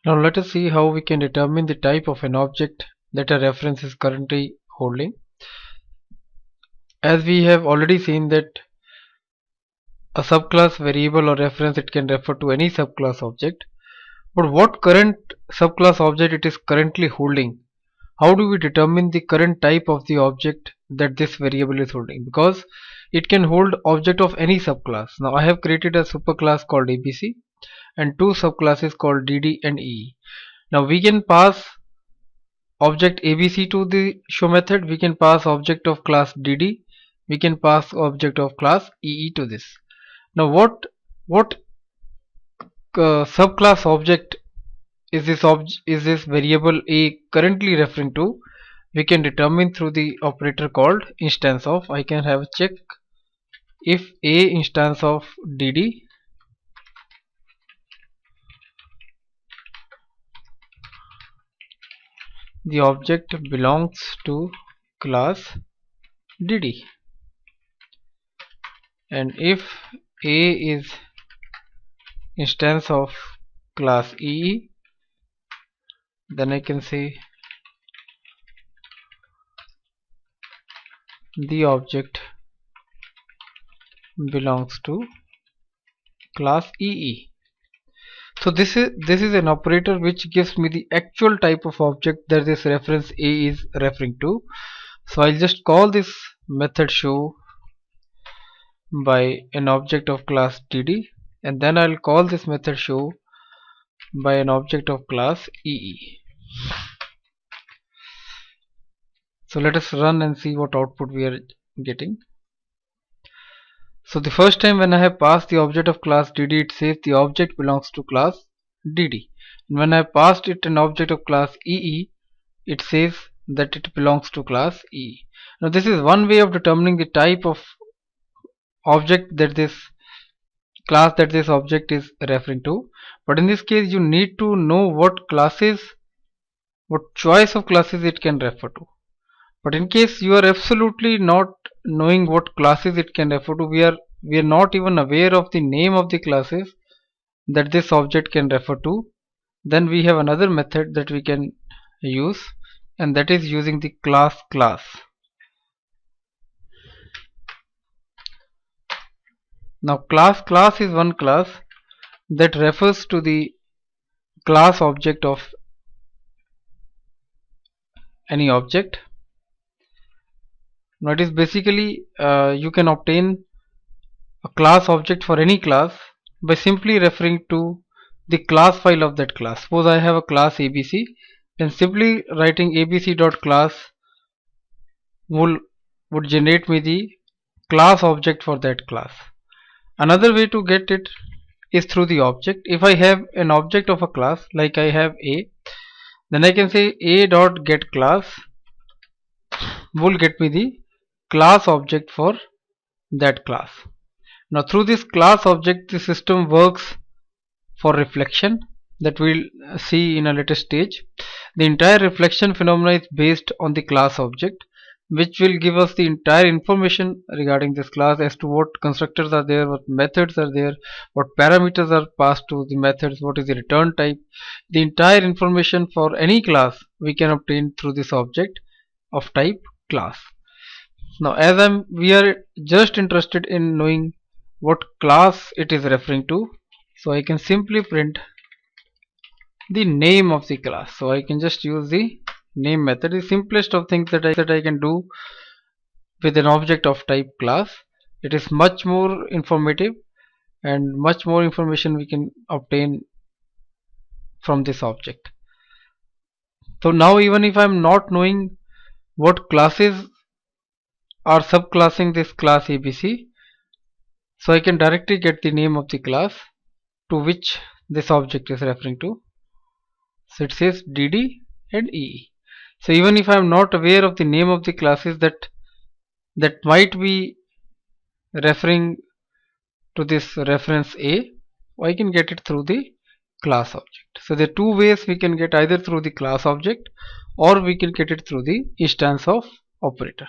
Now let us see how we can determine the type of an object that a reference is currently holding. As we have already seen that a subclass variable or reference, it can refer to any subclass object, but what current subclass object it is currently holding? How do we determine the current type of the object that this variable is holding? Because it can hold object of any subclass. Now I have created a superclass called ABC and two subclasses called DD and EE. Now we can pass object ABC to the show method, we can pass object of class DD, we can pass object of class EE to this. Now what subclass object is this variable A currently referring to? We can determine through the operator called instance of. I can have a check if A instance of DD the object belongs to class DD, and if A is instance of class EE, then I can say the object belongs to class EE. So this is an operator which gives me the actual type of object that this reference A is referring to. So I'll just call this method show by an object of class DD, and then I'll call this method show by an object of class EE. So let us run and see what output we are getting. So the first time when I have passed the object of class DD, it says the object belongs to class DD. And when I passed it an object of class EE, it says that it belongs to class EE. Now this is one way of determining the type of object that this class that this object is referring to. But in this case you need to know what classes, what choice of classes it can refer to. But in case you are absolutely not knowing what classes it can refer to, we are not even aware of the name of the classes that this object can refer to, then we have another method that we can use, and that is using the class. Now class is one class that refers to the class object of any object. Now it is basically you can obtain a class object for any class by simply referring to the class file of that class. Suppose I have a class ABC, then simply writing abc.class would generate me the class object for that class. Another way to get it is through the object. If I have an object of a class like I have A, then I can say a.getClass will get me the class object for that class. Now through this class object the system works for reflection that we'll see in a later stage. The entire reflection phenomena is based on the class object, which will give us the entire information regarding this class as to what constructors are there, what methods are there, what parameters are passed to the methods, what is the return type. The entire information for any class we can obtain through this object of type class. Now as we are just interested in knowing what class it is referring to, so I can simply print the name of the class. So I can just use the name method, the simplest of things that I can do with an object of type class. It is much more informative and much more information we can obtain from this object. So now even if I am not knowing what classes are subclassing this class ABC, so I can directly get the name of the class to which this object is referring to. So it says DD and EE. So even if I am not aware of the name of the classes that might be referring to this reference A, I can get it through the class object. So there are two ways we can get, either through the class object or we can get it through the instance of operator.